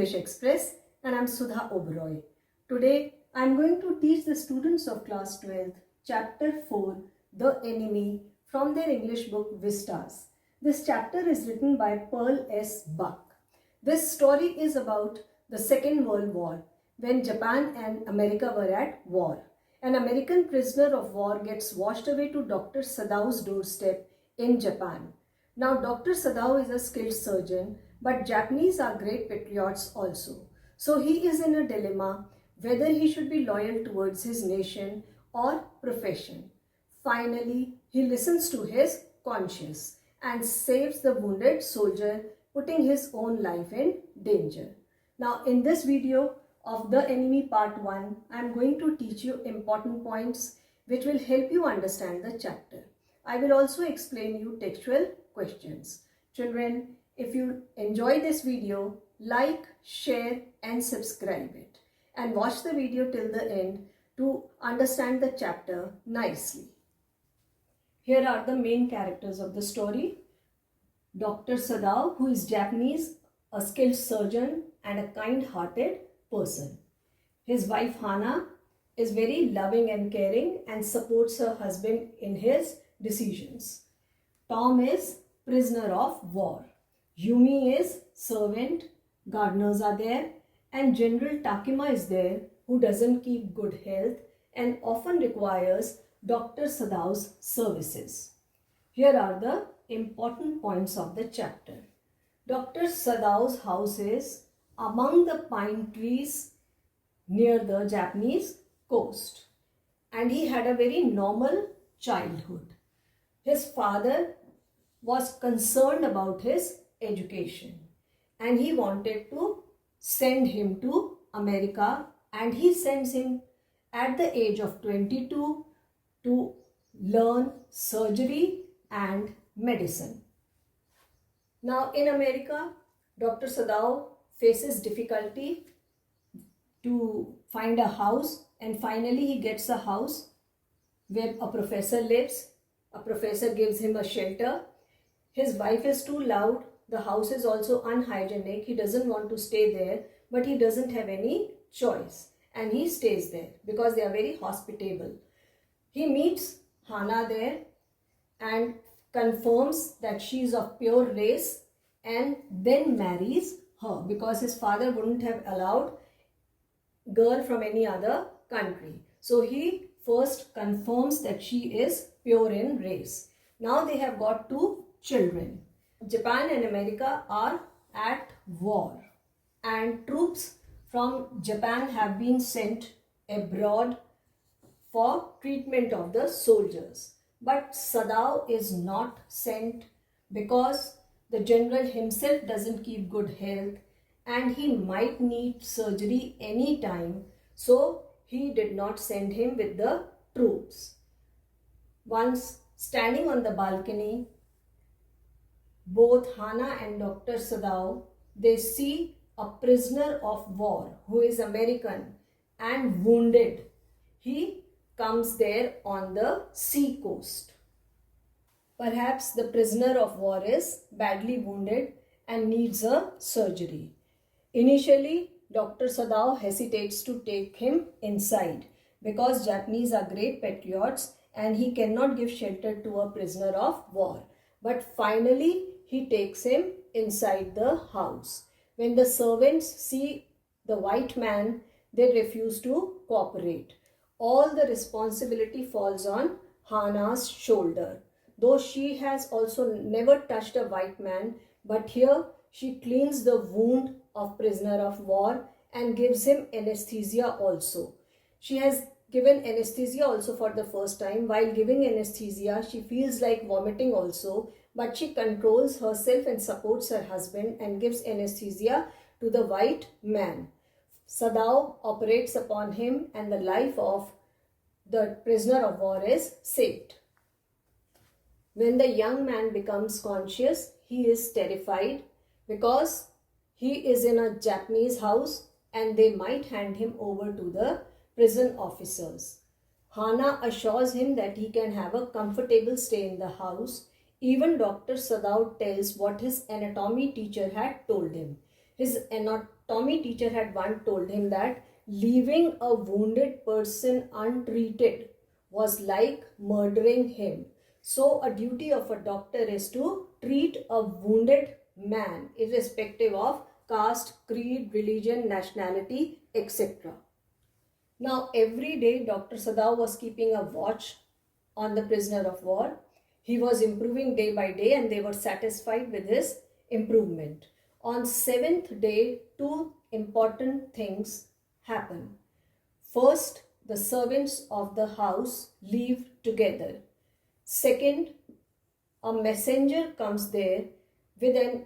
English Express, and I'm Sudha Oberoi. Today I'm going to teach the students of class 12th chapter 4, The Enemy, from their English book Vistas. This chapter is written by Pearl S. Buck. This story is about the Second World War, when Japan and America were at war. An American prisoner of war gets washed away to Dr. Sadao's doorstep in Japan. Now, Dr. Sadao is a skilled surgeon, but Japanese are great patriots also. So he is in a dilemma whether he should be loyal towards his nation or profession. Finally, he listens to his conscience and saves the wounded soldier, putting his own life in danger. Now, in this video of The Enemy Part 1, I am going to teach you important points which will help you understand the chapter. I will also explain you textual questions. Children, if you enjoy this video, like, share and subscribe it. And watch the video till the end to understand the chapter nicely. Here are the main characters of the story. Dr. Sadao, who is Japanese, a skilled surgeon and a kind-hearted person. His wife Hana is very loving and caring and supports her husband in his decisions. Tom is prisoner of war. Yumi is servant, gardeners are there, and General Takima is there, who doesn't keep good health and often requires Dr. Sadao's services. Here are the important points of the chapter. Dr. Sadao's house is among the pine trees near the Japanese coast, and he had a very normal childhood. His father was concerned about his education and he wanted to send him to America, and he sends him at the age of 22 to learn surgery and medicine. Now in America, Dr. Sadao faces difficulty to find a house, and finally he gets a house where a professor lives. A professor gives him a shelter. His wife is too loud. The house is also unhygienic. He doesn't want to stay there, but he doesn't have any choice, and he stays there because they are very hospitable. He meets Hana there and confirms that she is of pure race, and then marries her because his father wouldn't have allowed girl from any other country. So he first confirms that she is pure in race. Now they have got two children. Japan and America are at war, and troops from Japan have been sent abroad for treatment of the soldiers. But Sadao is not sent because the general himself doesn't keep good health and he might need surgery any time. So he did not send him with the troops. Once standing on the balcony, both Hana and Dr. Sadao, they see a prisoner of war who is American and wounded. He comes there on the sea coast. Perhaps the prisoner of war is badly wounded and needs a surgery. Initially, Dr. Sadao hesitates to take him inside because Japanese are great patriots and he cannot give shelter to a prisoner of war. But finally, he takes him inside the house. When the servants see the white man, they refuse to cooperate. All the responsibility falls on Hana's shoulder. Though she has also never touched a white man, but here she cleans the wound of prisoner of war and gives him anesthesia also. She has given anesthesia also for the first time. While giving anesthesia, she feels like vomiting also, but she controls herself and supports her husband and gives anesthesia to the white man. Sadao operates upon him and the life of the prisoner of war is saved. When the young man becomes conscious, he is terrified because he is in a Japanese house and they might hand him over to the prison officers. Hana assures him that he can have a comfortable stay in the house. Even Dr. Sadao tells what his anatomy teacher had told him. His Tommy teacher had once told him that leaving a wounded person untreated was like murdering him. So a duty of a doctor is to treat a wounded man irrespective of caste, creed, religion, nationality, etc. Now every day Dr. Sadao was keeping a watch on the prisoner of war. He was improving day by day and they were satisfied with his improvement. On 7th day, two important things happen. First, the servants of the house leave together. Second, a messenger comes there with an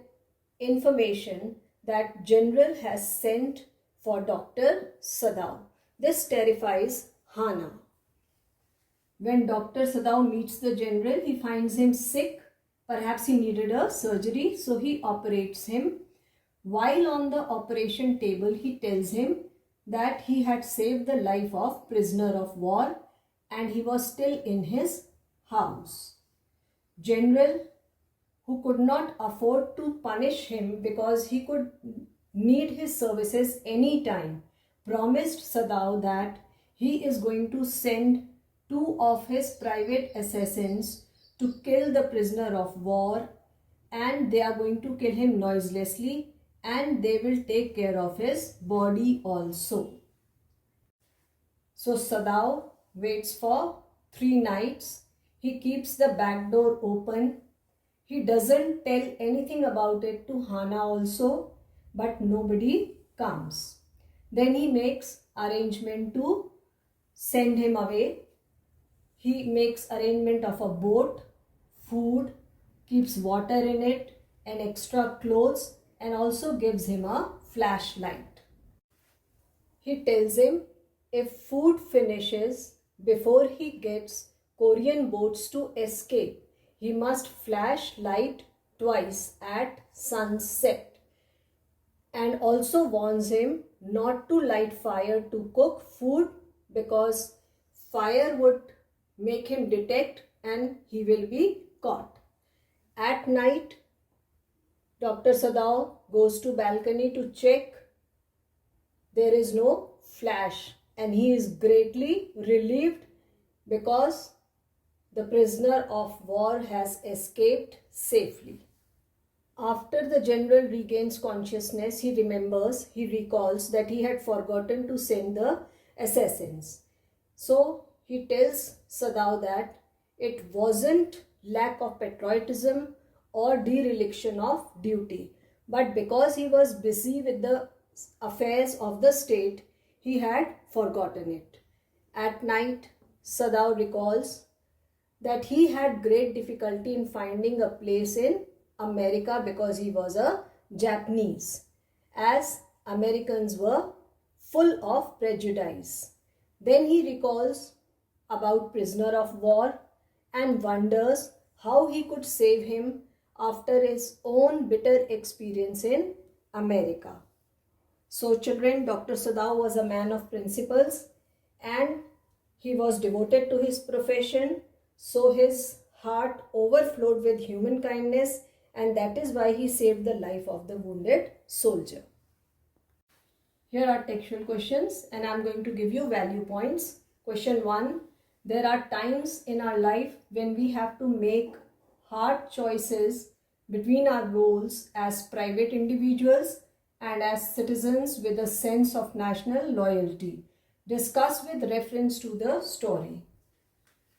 information that general has sent for Dr. Sadao. This terrifies Hana. When Dr. Sadao meets the general, he finds him sick. Perhaps he needed a surgery, so he operates him. While on the operation table, he tells him that he had saved the life of prisoner of war and he was still in his house. General, who could not afford to punish him because he could need his services anytime, promised Sadao that he is going to send two of his private assassins to kill the prisoner of war, and they are going to kill him noiselessly and they will take care of his body also. So Sadao waits for 3 nights. He keeps the back door open. He doesn't tell anything about it to Hana also, but nobody comes. Then he makes arrangement to send him away. He makes arrangement of a boat, food, keeps water in it, and extra clothes, and also gives him a flashlight. He tells him if food finishes before he gets Korean boats to escape, he must flash light twice at sunset, and also warns him not to light fire to cook food because fire would make him detect and he will be caught. At night, Dr. Sadao goes to balcony to check. There is no flash and he is greatly relieved because the prisoner of war has escaped safely. After the general regains consciousness, he recalls that he had forgotten to send the assassins. So he tells Sadao that it wasn't lack of patriotism or dereliction of duty, but because he was busy with the affairs of the state, he had forgotten it. At night, Sadao recalls that he had great difficulty in finding a place in America because he was a Japanese, as Americans were full of prejudice. Then he recalls about prisoner of war and wonders how he could save him after his own bitter experience in America. So children, Dr. Sadao was a man of principles and he was devoted to his profession. So his heart overflowed with human kindness, and that is why he saved the life of the wounded soldier. Here are textual questions and I am going to give you value points. Question 1. There are times in our life when we have to make hard choices between our roles as private individuals and as citizens with a sense of national loyalty. Discuss with reference to the story.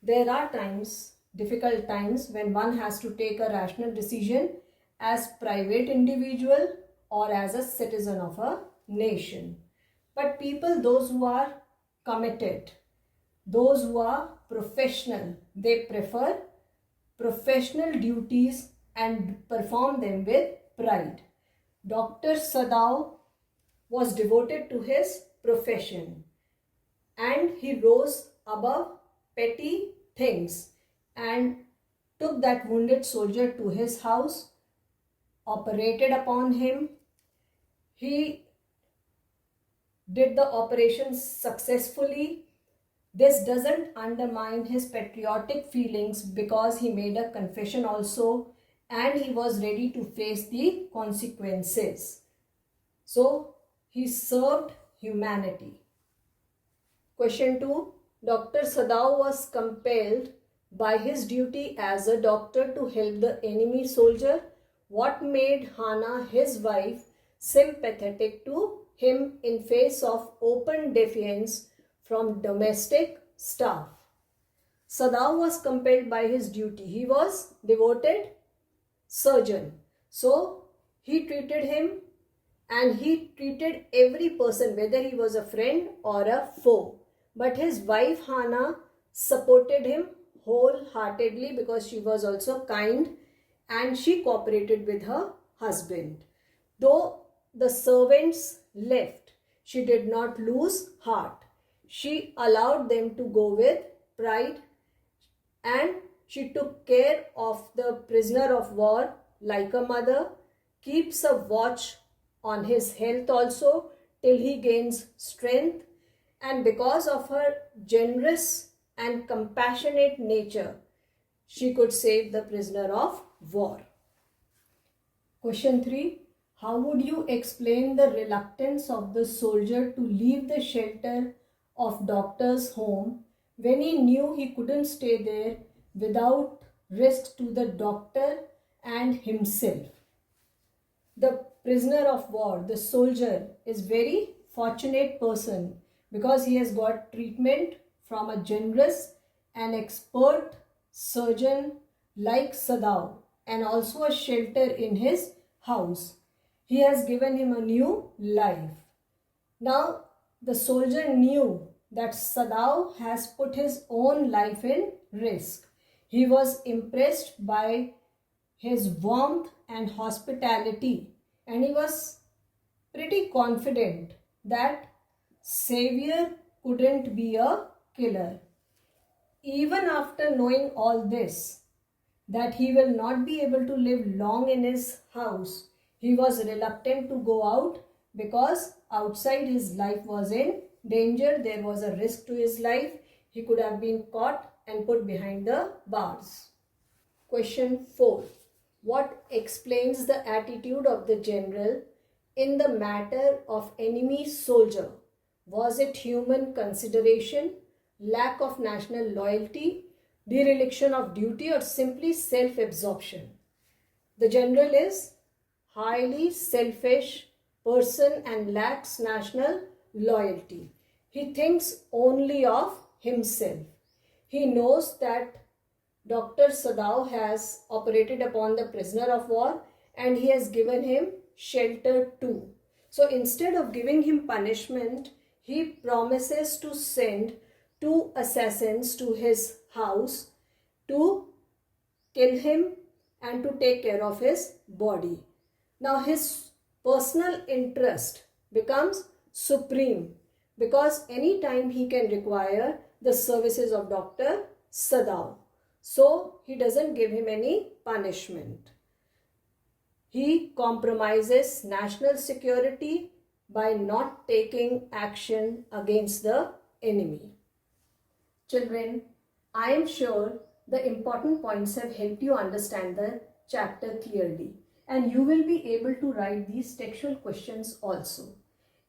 There are times, difficult times, when one has to take a rational decision as private individual or as a citizen of a nation. But people, those who are committed, those who are professional, they prefer professional duties and perform them with pride. Dr. Sadao was devoted to his profession and he rose above petty things and took that wounded soldier to his house, operated upon him. He did the operation successfully. This doesn't undermine his patriotic feelings because he made a confession also and he was ready to face the consequences. So He served humanity. Question 2. Dr. Sadao was compelled by his duty as a doctor to help the enemy soldier. What made Hana, his wife, sympathetic to him in face of open defiance from domestic staff? Sadao was compelled by his duty. He was devoted surgeon. So he treated him and he treated every person, whether he was a friend or a foe. But his wife Hana supported him wholeheartedly because she was also kind and she cooperated with her husband. Though the servants left, she did not lose heart. She allowed them to go with pride and she took care of the prisoner of war like a mother, keeps a watch on his health also till he gains strength, and because of her generous and compassionate nature, she could save the prisoner of war. Question 3. How would you explain the reluctance of the soldier to leave the shelter of doctor's home when he knew he couldn't stay there without risk to the doctor and himself? The prisoner of war, the soldier, is very fortunate person because he has got treatment from a generous and expert surgeon like Sadao and also a shelter in his house. He has given him a new life. Now the soldier knew that Sadao has put his own life in risk. He was impressed by his warmth and hospitality, and he was pretty confident that Savior couldn't be a killer. Even after knowing all this, that he will not be able to live long in his house, he was reluctant to go out because outside his life was in danger. There was a risk to his life. He could have been caught and put behind the bars. Question 4. What explains the attitude of the general in the matter of enemy soldier? Was it human consideration, lack of national loyalty, dereliction of duty, or simply self-absorption? The general is highly selfish person and lacks national loyalty. He thinks only of himself. He knows that Dr. Sadao has operated upon the prisoner of war and he has given him shelter too. So instead of giving him punishment, he promises to send 2 assassins to his house to kill him and to take care of his body. Now his personal interest becomes supreme because anytime he can require the services of Dr. Sadao. So he doesn't give him any punishment. He compromises national security by not taking action against the enemy. Children, I am sure the important points have helped you understand the chapter clearly, and you will be able to write these textual questions also.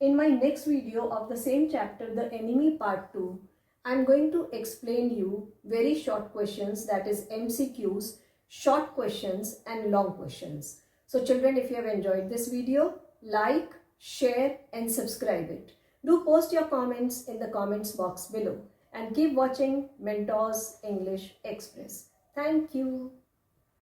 In my next video of the same chapter, The Enemy Part 2, I am going to explain you very short questions, that is MCQs, short questions and long questions. So children, if you have enjoyed this video, like, share and subscribe it. Do post your comments in the comments box below and keep watching Mentors English Express. Thank you.